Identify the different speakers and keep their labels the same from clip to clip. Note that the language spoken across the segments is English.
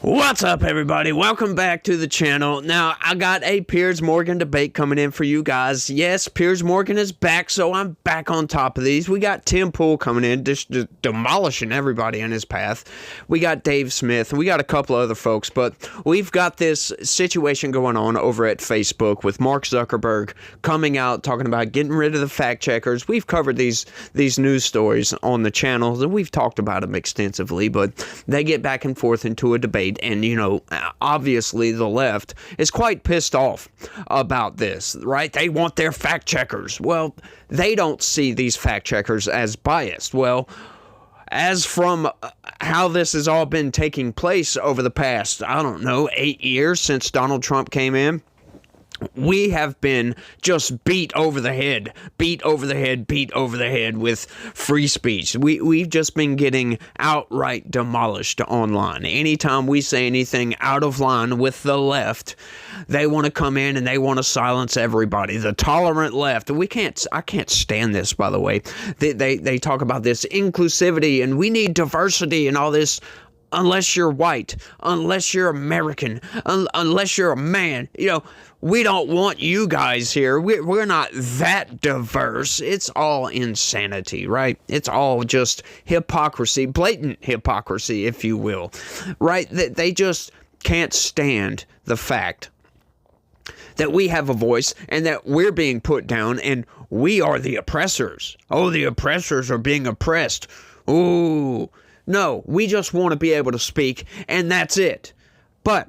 Speaker 1: What's up, everybody? Welcome back to the channel. Now, I got a Piers Morgan debate coming in for you guys. Yes, Piers Morgan is back, so I'm back on top of these. We got Tim Pool coming in, just demolishing everybody in his path. We got Dave Smith, and we got a couple other folks, but we've got this situation going on over at Facebook with Mark Zuckerberg coming out, talking about getting rid of the fact checkers. We've covered these news stories on the channel, and we've talked about them extensively, but they get back and forth into a debate. And, you know, obviously the left is quite pissed off about this, right? They want their fact checkers. Well, they don't see these fact checkers as biased. Well, as from how this has all been taking place over the past, I don't know, 8 years since Donald Trump came in, we have been just beat over the head with free speech. We've just been getting outright demolished online. Anytime we say anything out of line with the left, they want to come in and they want to silence everybody. The tolerant left. I can't stand this, by the way. They talk about this inclusivity and we need diversity and all this. Unless you're white, unless you're American, unless you're a man, you know, we don't want you guys here. We're not that diverse. It's all insanity, right? It's all just hypocrisy, blatant hypocrisy, if you will, right? They just can't stand the fact that we have a voice and that we're being put down and we are the oppressors. Oh, the oppressors are being oppressed. Ooh. No, we just want to be able to speak, and that's it. But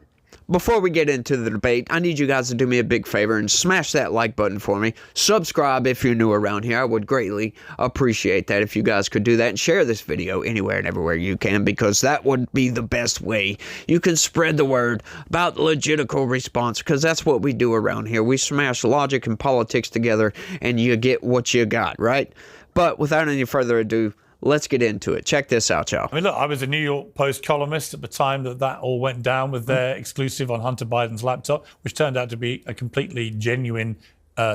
Speaker 1: before we get into the debate, I need you guys to do me a big favor and smash that like button for me. Subscribe if you're new around here. I would greatly appreciate that if you guys could do that, and share this video anywhere and everywhere you can, because that would be the best way you can spread the word about legitical response, because that's what we do around here. We smash logic and politics together, and you get what you got, right? But without any further ado, let's get into it. Check this out, y'all.
Speaker 2: I mean, look, I was a New York Post columnist at the time that all went down with their exclusive on Hunter Biden's laptop, which turned out to be a completely genuine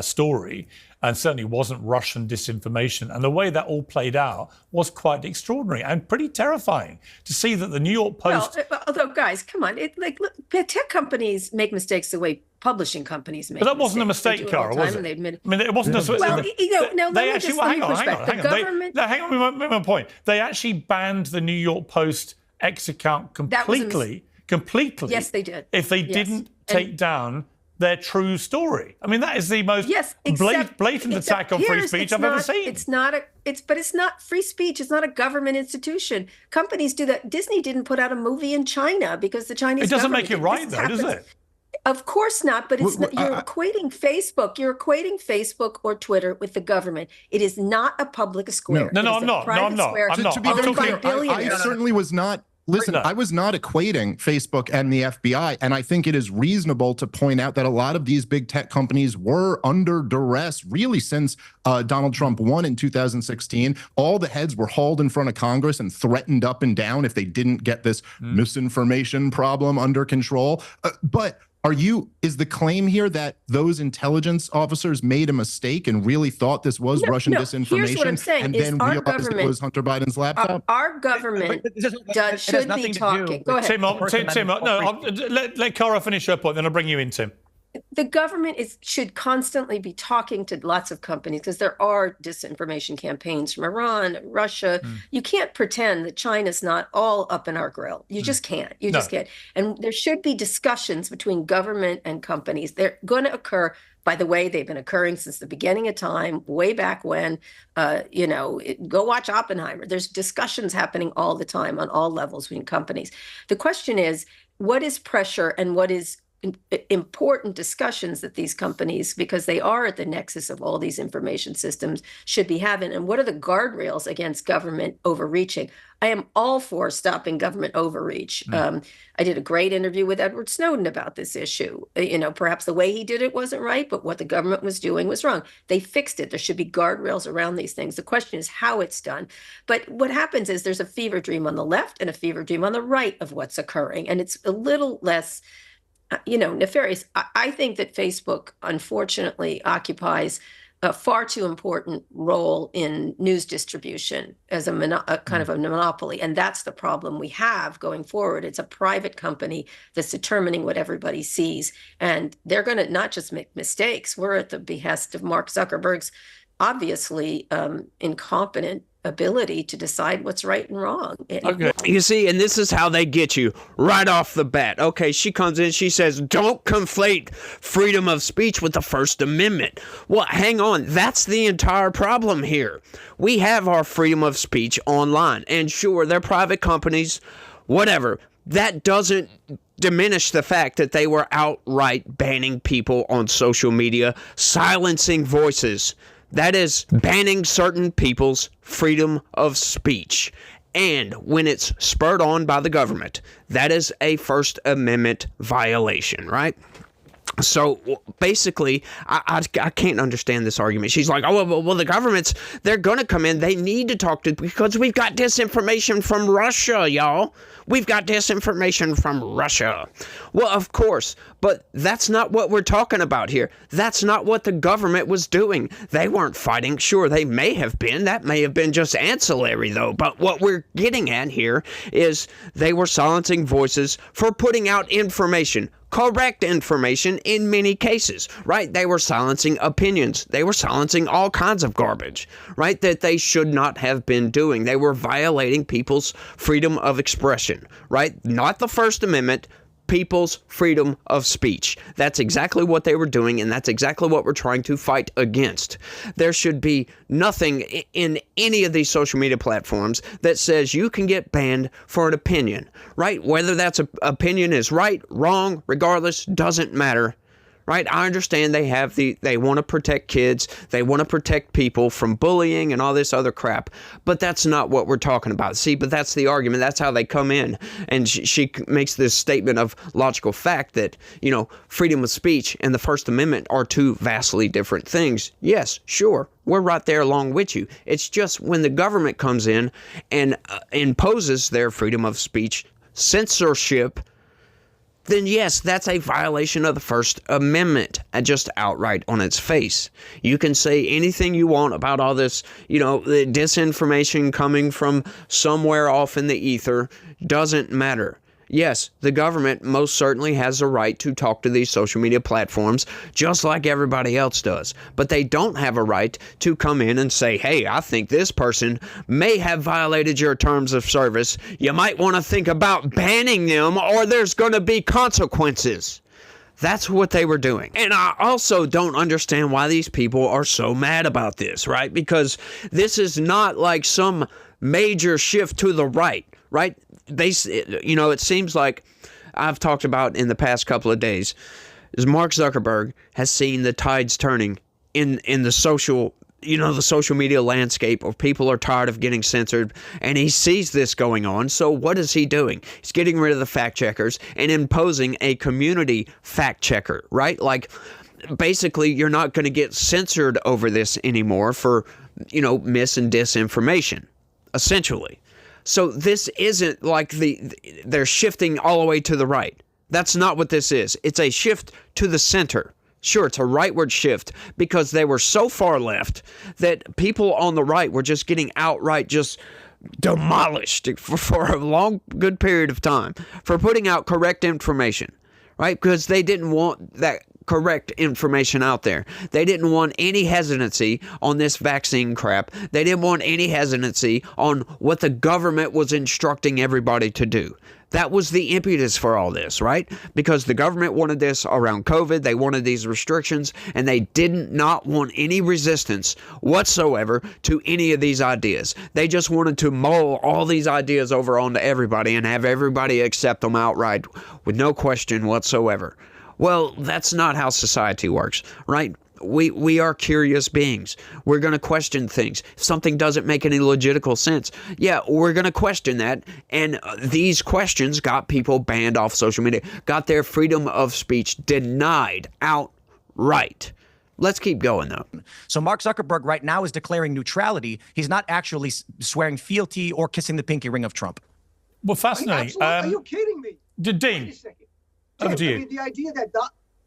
Speaker 2: story and certainly wasn't Russian disinformation. And the way that all played out was quite extraordinary and pretty terrifying to see that the New York Post...
Speaker 3: Well, although, guys, come on. Look, tech companies make mistakes the way publishing companies make
Speaker 2: But that wasn't a mistake, Cara, was it? I mean, it wasn't a...
Speaker 3: Well, you know, no, let me just...
Speaker 2: Hang on, my point. They actually banned the New York Post X account completely.
Speaker 3: Yes, they did.
Speaker 2: If they didn't take down their true story. I mean, that is the most blatant attack on free speech I've ever seen.
Speaker 3: But it's not free speech. It's not a government institution. Companies do that. Disney didn't put out a movie in China because the Chinese
Speaker 2: government... It doesn't make it right, though, does it?
Speaker 3: Of course not, but it's you're equating Facebook. You're equating Facebook or Twitter with the government. It is not a public square.
Speaker 2: No, I'm not.
Speaker 4: To be very clear, I certainly was not. Listen, I was not equating Facebook and the FBI, and I think it is reasonable to point out that a lot of these big tech companies were under duress really since Donald Trump won in 2016. All the heads were hauled in front of Congress and threatened up and down if they didn't get this misinformation problem under control. But is the claim here that those intelligence officers made a mistake and really thought this was Russian disinformation?
Speaker 3: Here's what I'm saying,
Speaker 4: and then realized it was Hunter Biden's laptop?
Speaker 3: Our government should be talking. Go ahead.
Speaker 2: Tim, no, let Cara finish her point, then I'll bring you in, Tim.
Speaker 3: The government should constantly be talking to lots of companies because there are disinformation campaigns from Iran, Russia. You can't pretend that China's not all up in our grill. You just can't. You just can't. And there should be discussions between government and companies. They're going to occur. By the way, they've been occurring since the beginning of time, way back when, go watch Oppenheimer. There's discussions happening all the time on all levels between companies. The question is, what is pressure and what is important discussions that these companies, because they are at the nexus of all these information systems, should be having? And what are the guardrails against government overreaching? I am all for stopping government overreach. I did a great interview with Edward Snowden about this issue. Perhaps the way he did it wasn't right, but what the government was doing was wrong. They fixed it. There should be guardrails around these things. The question is how it's done. But what happens is there's a fever dream on the left and a fever dream on the right of what's occurring. And it's a little less nefarious. I think that Facebook, unfortunately, occupies a far too important role in news distribution as a kind of a monopoly. And that's the problem we have going forward. It's a private company that's determining what everybody sees. And they're going to not just make mistakes. We're at the behest of Mark Zuckerberg's obviously incompetent ability to decide what's right and wrong.
Speaker 1: Okay. You see, and this is how they get you right off the bat. Okay, she comes in, she says, don't conflate freedom of speech with the First Amendment. Well, hang on. That's the entire problem here. We have our freedom of speech online. And sure, they're private companies, whatever. That doesn't diminish the fact that they were outright banning people on social media, silencing voices. That is banning certain people's freedom of speech. And when it's spurred on by the government, that is a First Amendment violation, right? So basically, I can't understand this argument. She's like, oh, well, the government's, they're going to come in. They need to talk to, because we've got disinformation from Russia, y'all. We've got disinformation from Russia. Well, of course, but that's not what we're talking about here. That's not what the government was doing. They weren't fighting. Sure, they may have been. That may have been just ancillary, though. But what we're getting at here is they were silencing voices for putting out information. Correct information in many cases, right? They were silencing opinions. They were silencing all kinds of garbage, right? That they should not have been doing. They were violating people's freedom of expression, right? Not the First Amendment, people's freedom of speech. That's exactly what they were doing, and that's exactly what we're trying to fight against. There should be nothing in any of these social media platforms that says you can get banned for an opinion, right? Whether that's opinion is right, wrong, regardless, doesn't matter. Right? I understand they want to protect kids. They want to protect people from bullying and all this other crap. But that's not what we're talking about. See, but that's the argument. That's how they come in. And she makes this statement of logical fact that, you know, freedom of speech and the First Amendment are two vastly different things. Yes, sure. We're right there along with you. It's just when the government comes in and imposes their freedom of speech censorship, then yes, that's a violation of the First Amendment, just outright on its face. You can say anything you want about all this, you know, the disinformation coming from somewhere off in the ether, doesn't matter. Yes, the government most certainly has a right to talk to these social media platforms just like everybody else does. But they don't have a right to come in and say, hey, I think this person may have violated your terms of service. You might want to think about banning them or there's going to be consequences. That's what they were doing. And I also don't understand why these people are so mad about this, right? Because this is not like some major shift to the right, right? It seems like I've talked about in the past couple of days is Mark Zuckerberg has seen the tides turning in the social media landscape where people are tired of getting censored, and he sees this going on. So what is he doing? He's getting rid of the fact checkers and imposing a community fact checker, right? Like basically you're not going to get censored over this anymore for, mis and disinformation, essentially. So this isn't like they're shifting all the way to the right. That's not what this is. It's a shift to the center. Sure, it's a rightward shift because they were so far left that people on the right were just getting outright just demolished for a long, good period of time for putting out correct information, right? Because they didn't want that correct information out there. They didn't want any hesitancy on this vaccine crap. They didn't want any hesitancy on what the government was instructing everybody to do. That was the impetus for all this, right? Because the government wanted this around COVID. They wanted these restrictions, and they did not want any resistance whatsoever to any of these ideas. They just wanted to mull all these ideas over onto everybody and have everybody accept them outright with no question whatsoever. Well, that's not how society works, right? We are curious beings. We're going to question things. If something doesn't make any logical sense, yeah, we're going to question that. And these questions got people banned off social media, got their freedom of speech denied outright. Let's keep going, though.
Speaker 5: So Mark Zuckerberg right now is declaring neutrality. He's not actually swearing fealty or kissing the pinky ring of Trump.
Speaker 2: Well, fascinating.
Speaker 6: Are you kidding me?
Speaker 2: Dean, over to you.
Speaker 6: The idea that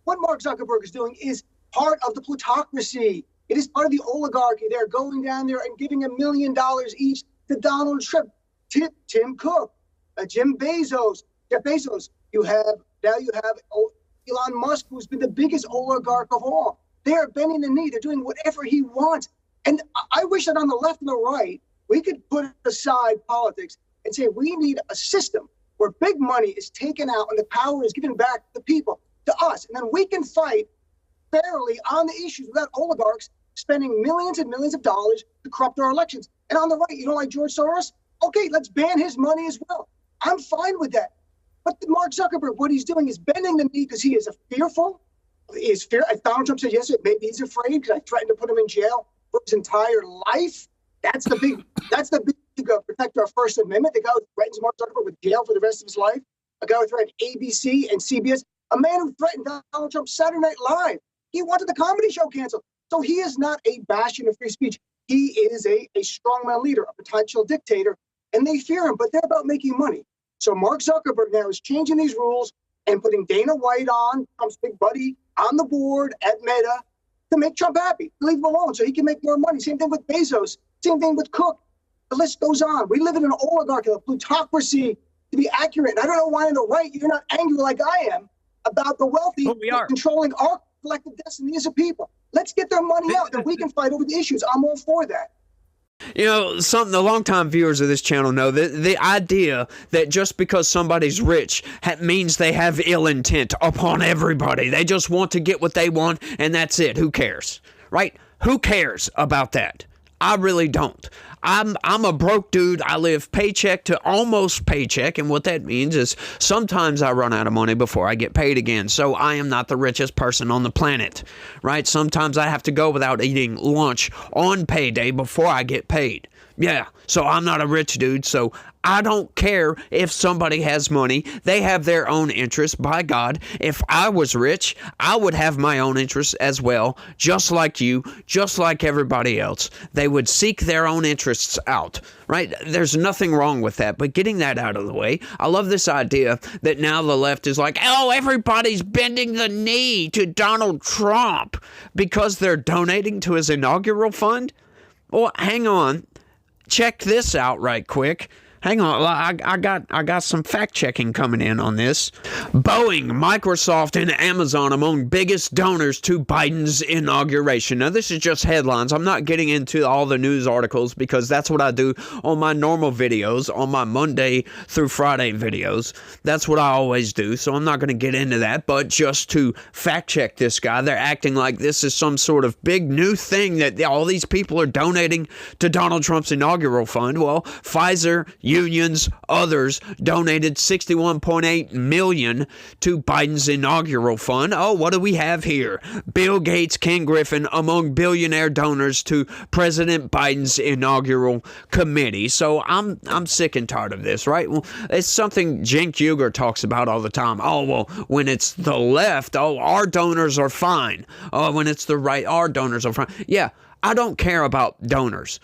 Speaker 6: what Mark Zuckerberg is doing is part of the plutocracy It is part of the oligarchy. They're going down there and giving $1 million each to Donald Trump, Tim Cook, Jeff Bezos. You have Elon Musk, who's been the biggest oligarch of all. They are bending the knee. They're doing whatever he wants. And I wish that on the left and the right, we could put aside politics and say we need a system where big money is taken out and the power is given back to the people, to us. And then we can fight fairly on the issues without oligarchs spending millions and millions of dollars to corrupt our elections. And on the right, you don't like George Soros? Okay, let's ban his money as well. I'm fine with that. But Mark Zuckerberg, what he's doing is bending the knee because he is fearful. He is fear. As Donald Trump said yesterday, maybe he's afraid because I threatened to put him in jail for his entire life. That's the big protect our First Amendment. The guy who threatens Mark Zuckerberg with jail for the rest of his life. A guy who threatened ABC and CBS. A man who threatened Donald Trump Saturday Night Live. He wanted the comedy show canceled. So he is not a bastion of free speech. He is a strongman leader, a potential dictator, and they fear him, but they're about making money. So Mark Zuckerberg now is changing these rules and putting Dana White on, Trump's big buddy, on the board at Meta to make Trump happy, leave him alone so he can make more money. Same thing with Bezos, same thing with Cook. The list goes on. We live in an oligarchy, a plutocracy, to be accurate. And I don't know why on the right you're not angry like I am about the wealthy controlling our collective destiny as a people. Let's get their money out and we can fight over the issues. I'm all for that.
Speaker 1: You know, something the longtime viewers of this channel know, the idea that just because somebody's rich means they have ill intent upon everybody. They just want to get what they want, and that's it. Who cares? Right? Who cares about that? I really don't. I'm a broke dude. I live paycheck to almost paycheck, and what that means is sometimes I run out of money before I get paid again. So I am not the richest person on the planet, right? Sometimes I have to go without eating lunch on payday before I get paid. Yeah, so I'm not a rich dude, so I don't care if somebody has money. They have their own interests. By God, if I was rich, I would have my own interests as well, just like you, just like everybody else. They would seek their own interests out, right? There's nothing wrong with that, but getting that out of the way, I love this idea that now the left is like, oh, everybody's bending the knee to Donald Trump because they're donating to his inaugural fund. Well, hang on. Check this out right quick. Hang on, I got some fact checking coming in on this. Boeing, Microsoft, and Amazon among biggest donors to Biden's inauguration. Now, this is just headlines. I'm not getting into all the news articles because that's what I do on my normal videos, on my Monday through Friday videos. That's what I always do, so I'm not going to get into that. But just to fact check this guy, they're acting like this is some sort of big new thing that all these people are donating to Donald Trump's inaugural fund. Well, Pfizer, unions, others donated $61.8 million to Biden's inaugural fund. Oh, what do we have here? Bill Gates, Ken Griffin among billionaire donors to President Biden's inaugural committee. So I'm sick and tired of this, right? Well, it's something Cenk Uygur talks about all the time. Oh, well, when it's the left, oh, our donors are fine. Oh, when it's the right, our donors are fine. Yeah, I don't care about donors.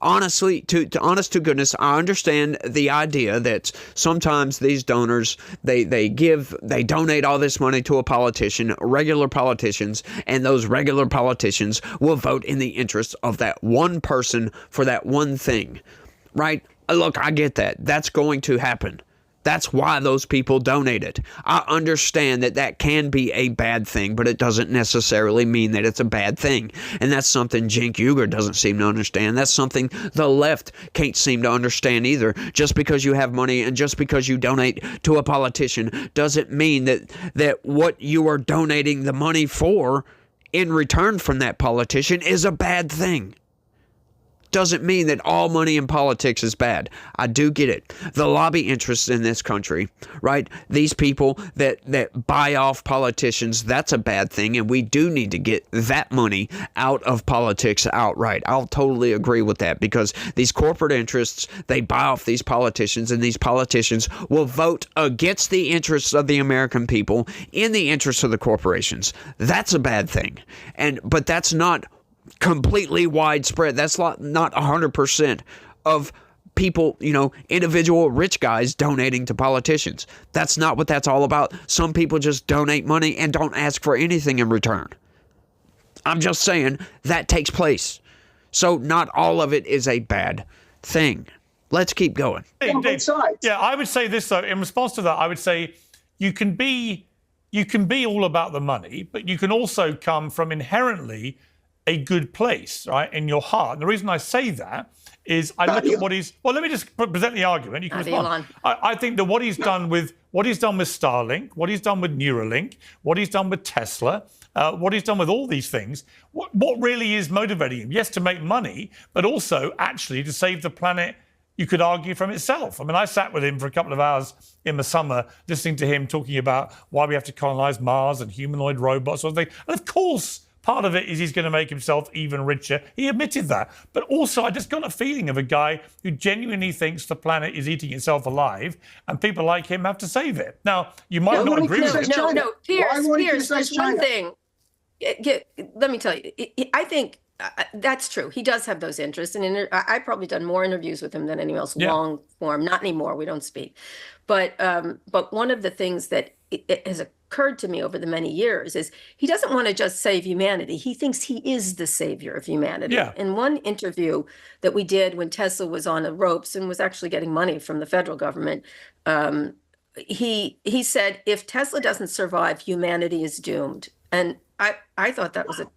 Speaker 1: Honestly, honest to goodness, I understand the idea that sometimes these donors, they donate all this money to a politician, regular politicians, and those regular politicians will vote in the interest of that one person for that one thing, right? Look, I get that. That's going to happen. That's why those people donated. I understand that that can be a bad thing, but it doesn't necessarily mean that it's a bad thing. And that's something Cenk Uygur doesn't seem to understand. That's something the left can't seem to understand either. Just because you have money and just because you donate to a politician doesn't mean that what you are donating the money for in return from that politician is a bad thing. Doesn't mean that all money in politics is bad. I do get it. The lobby interests in this country, right? These people that buy off politicians, that's a bad thing, and we do need to get that money out of politics outright. I'll totally agree with that because these corporate interests, they buy off these politicians, and these politicians will vote against the interests of the American people in the interests of the corporations. That's a bad thing. But that's not completely widespread. That's not 100% of people, individual rich guys donating to politicians. That's not what that's all about. Some people just donate money and don't ask for anything in return. I'm just saying that takes place. So not all of it is a bad thing. Let's keep going.
Speaker 6: On both sides.
Speaker 2: Yeah, I would say this, though. In response to that, I would say you can be all about the money, but you can also come from inherently a good place, right, in your heart. And the reason I say that is I look at what he's... Well, let me just present the argument. You can respond. I think that what he's done with Starlink, what he's done with Neuralink, what he's done with Tesla, what he's done with all these things, what really is motivating him? Yes, to make money, but also actually to save the planet, you could argue, from itself. I mean, I sat with him for a couple of hours in the summer listening to him talking about why we have to colonize Mars and humanoid robots sort of thing. And of course, part of it is he's going to make himself even richer. He admitted that. But also, I just got a feeling of a guy who genuinely thinks the planet is eating itself alive and people like him have to save it. Now, you might not agree with it.
Speaker 3: No, Piers, there's one thing. Let me tell you, I think that's true. He does have those interests. And I've probably done more interviews with him than anyone else, long form. Not anymore. We don't speak. But one of the things that it has occurred to me over the many years is he doesn't want to just save humanity. He thinks he is the savior of humanity.
Speaker 2: Yeah.
Speaker 3: In one interview that we did when Tesla was on the ropes and was actually getting money from the federal government, he said, if Tesla doesn't survive, humanity is doomed. And I thought that was an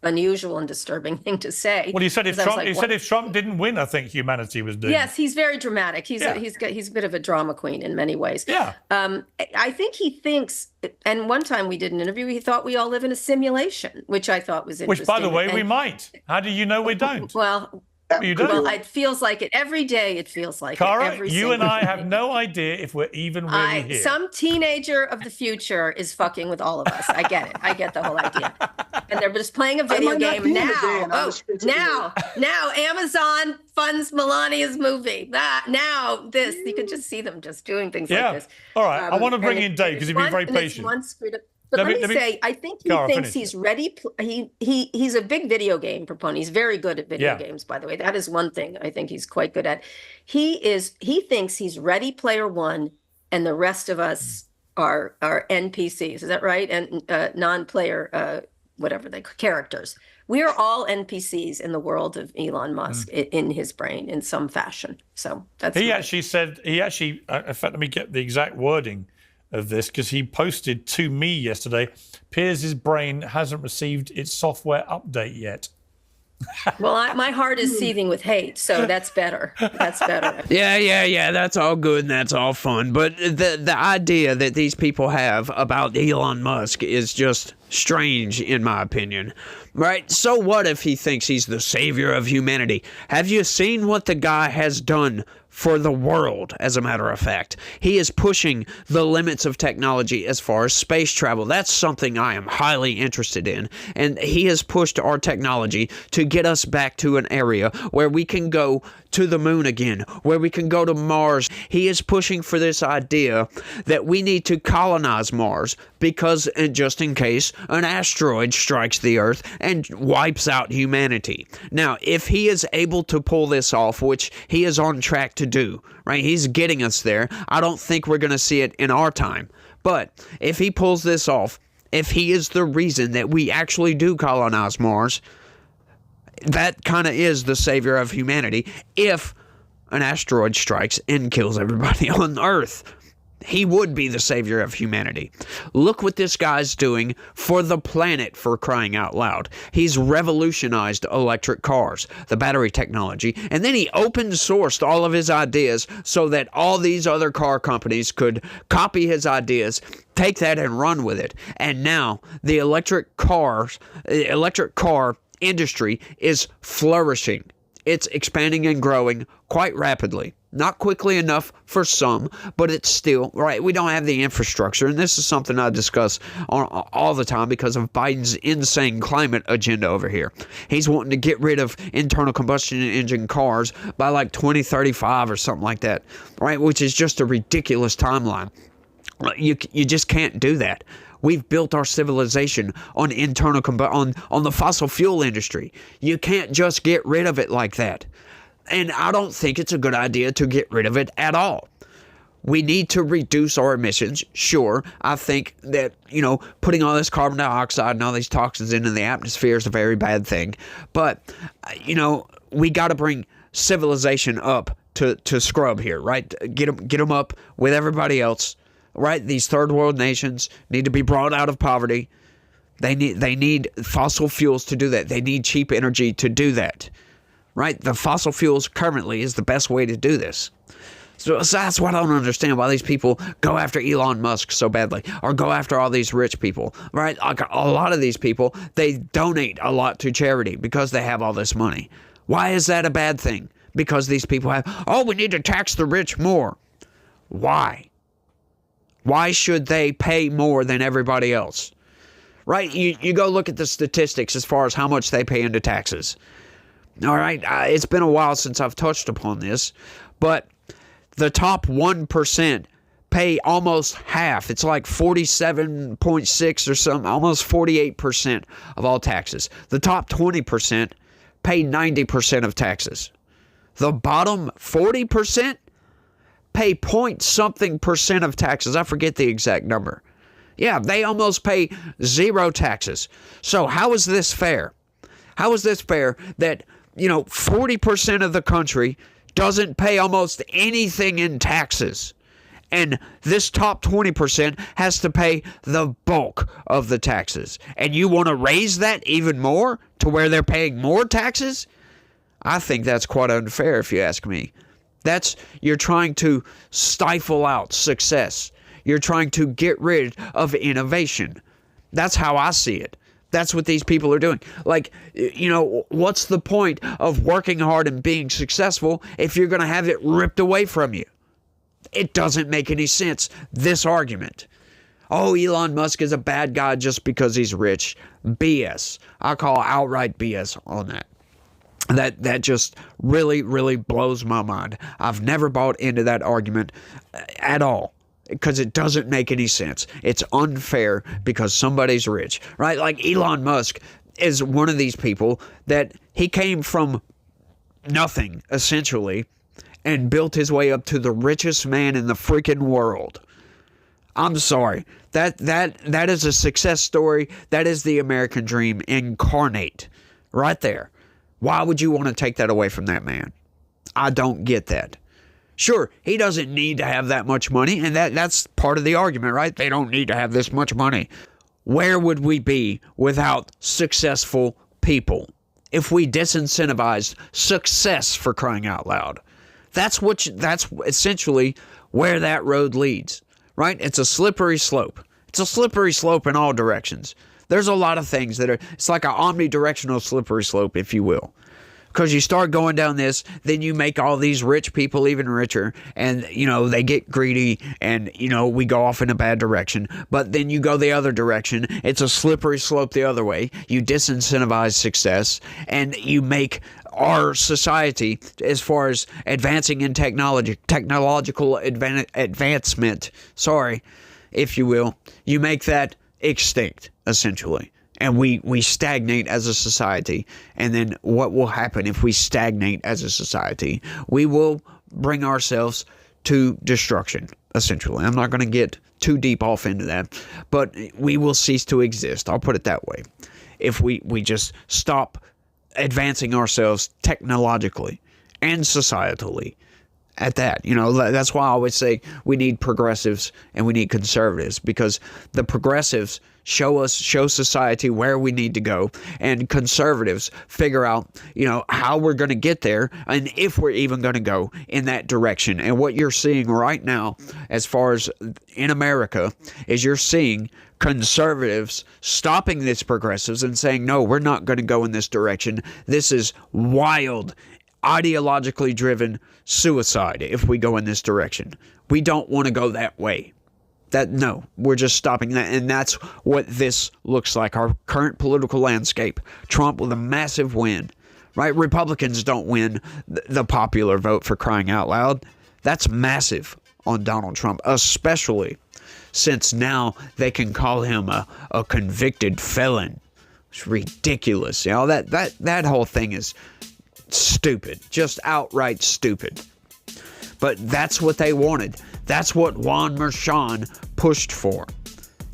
Speaker 3: unusual and disturbing thing to say.
Speaker 2: Well, he said if Trump didn't win, I think humanity was doomed.
Speaker 3: Yes, he's very dramatic. He's a bit of a drama queen in many ways.
Speaker 2: Yeah.
Speaker 3: I think he thinks, and one time we did an interview, he thought we all live in a simulation, which I thought was interesting.
Speaker 2: Which, by the way, we might. How do you know we don't?
Speaker 3: Well,
Speaker 2: you don't.
Speaker 3: Well, it feels like it every day. It feels like
Speaker 2: Cara,
Speaker 3: it.
Speaker 2: you and I have no idea if we're even really here.
Speaker 3: Some teenager of the future is fucking with all of us. I get it. I get the whole idea. And they're just playing a video game now. Now Amazon funds Melania's movie. Now this, you could just see them just doing things like this.
Speaker 2: All right. I want to bring in Dave because he's been very patient.
Speaker 3: But let me say, I think he thinks he's ready. He's a big video game proponent. He's very good at video games, by the way. That is one thing I think he's quite good at. He thinks he's Ready Player One, and the rest of us are NPCs. Is that right? And non-player, whatever characters. We are all NPCs in the world of Elon Musk in his brain in some fashion. So that's
Speaker 2: in fact, let me get the exact wording of this, because he posted to me yesterday, Piers' brain hasn't received its software update yet.
Speaker 3: Well, my heart is seething with hate, so that's better. That's better.
Speaker 1: Yeah. That's all good and that's all fun. But the idea that these people have about Elon Musk is just strange, in my opinion. Right? So what if he thinks he's the savior of humanity? Have you seen what the guy has done for the world, as a matter of fact? He is pushing the limits of technology as far as space travel. That's something I am highly interested in. And he has pushed our technology to get us back to an area where we can go to the moon again, where we can go to Mars. He is pushing for this idea that we need to colonize Mars because, just in case, an asteroid strikes the Earth and wipes out humanity. Now, if he is able to pull this off, which he is on track to do, right? He's getting us there. I don't think we're going to see it in our time. But if he pulls this off, if he is the reason that we actually do colonize Mars, that kind of is the savior of humanity. If an asteroid strikes and kills everybody on Earth, he would be the savior of humanity. Look what this guy's doing for the planet, for crying out loud. He's revolutionized electric cars, the battery technology, and then he open sourced all of his ideas so that all these other car companies could copy his ideas, take that and run with it. And now the electric car industry is flourishing. It's expanding and growing quite rapidly. Not quickly enough for some, but it's still, right, we don't have the infrastructure. And this is something I discuss all the time because of Biden's insane climate agenda over here. He's wanting to get rid of internal combustion engine cars by like 2035 or something like that, right, which is just a ridiculous timeline. You just can't do that. We've built our civilization on internal on the fossil fuel industry. You can't just get rid of it like that. And I don't think it's a good idea to get rid of it at all. we need to reduce our emissions. Sure, I think that, putting all this carbon dioxide and all these toxins into the atmosphere is a very bad thing. But, we got to bring civilization up to scrub here, right? Get them up with everybody else, right? These third world nations need to be brought out of poverty. They need fossil fuels to do that. They need cheap energy to do that, right? The fossil fuels currently is the best way to do this. So that's what I don't understand, why these people go after Elon Musk so badly, or go after all these rich people, right? Like a lot of these people, they donate a lot to charity because they have all this money. Why is that a bad thing? Because these people we need to tax the rich more. Why? Why should they pay more than everybody else? Right? You go look at the statistics as far as how much they pay into taxes. All right? It's been a while since I've touched upon this, but the top 1% pay almost half. It's like 47.6 or something, almost 48% of all taxes. The top 20% pay 90% of taxes. The bottom 40% pay point something percent of taxes. I forget the exact number. Yeah, they almost pay zero taxes. So how is this fair? How is this fair that, 40% of the country doesn't pay almost anything in taxes, and this top 20% has to pay the bulk of the taxes? And you want to raise that even more to where they're paying more taxes? I think that's quite unfair, if you ask me. You're trying to stifle out success. You're trying to get rid of innovation. That's how I see it. That's what these people are doing. Like, what's the point of working hard and being successful if you're going to have it ripped away from you? It doesn't make any sense, this argument. Oh, Elon Musk is a bad guy just because he's rich. BS. I call outright BS on that. That just really, really blows my mind. I've never bought into that argument at all, because it doesn't make any sense. It's unfair because somebody's rich, right? Like Elon Musk is one of these people that he came from nothing, essentially, and built his way up to the richest man in the freaking world. I'm sorry. That is a success story. That is the American dream incarnate right there. Why would you want to take that away from that man? I don't get that. Sure, he doesn't need to have that much money, and that's part of the argument, right? They don't need to have this much money. Where would we be without successful people if we disincentivized success, for crying out loud? That's essentially where that road leads, right? It's a slippery slope. It's a slippery slope in all directions. There's a lot of things it's like an omnidirectional slippery slope, if you will. Because you start going down this, then you make all these rich people even richer, and, they get greedy, and, we go off in a bad direction. But then you go the other direction. It's a slippery slope the other way. You disincentivize success, and you make our society, as far as advancing in technological advancement, if you will, you make that extinct, essentially. And we stagnate as a society. And then what will happen if we stagnate as a society? We will bring ourselves to destruction, essentially. I'm not going to get too deep off into that, but we will cease to exist. I'll put it that way. If we just stop advancing ourselves technologically and societally at that. That's why I always say we need progressives and we need conservatives, because the progressives show society where we need to go, and conservatives figure out, how we're going to get there, and if we're even going to go in that direction. And what you're seeing right now, as far as in America, is you're seeing conservatives stopping these progressives and saying, no, we're not going to go in this direction. This is wild, ideologically driven suicide if we go in this direction. We don't want to go that way. No, we're just stopping that. And that's what this looks like, our current political landscape. Trump with a massive win, right? Republicans don't win the popular vote, for crying out loud. That's massive on Donald Trump, especially since now they can call him a convicted felon. It's ridiculous. That whole thing is stupid, just outright stupid. But that's what they wanted. That's what Juan Merchan pushed for.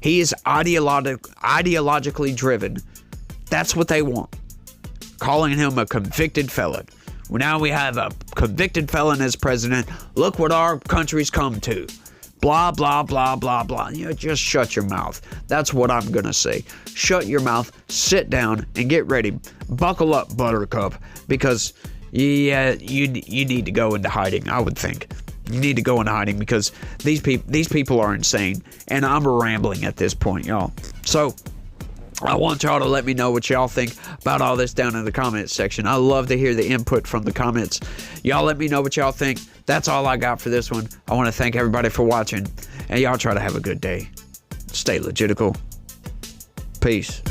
Speaker 1: He is ideologically driven. That's what they want. Calling him a convicted felon. Well, now we have a convicted felon as president. Look what our country's come to. Blah, blah, blah, blah, blah. You know, just shut your mouth. That's what I'm going to say. Shut your mouth, sit down, and get ready. Buckle up, Buttercup, because, yeah, you need to go into hiding, I would think. You need to go into hiding because these people are insane, and I'm rambling at this point, y'all. So I want y'all to let me know what y'all think about all this down in the comments section. I love to hear the input from the comments. Y'all let me know what y'all think. That's all I got for this one. I want to thank everybody for watching, and y'all try to have a good day. Stay legitical. Peace.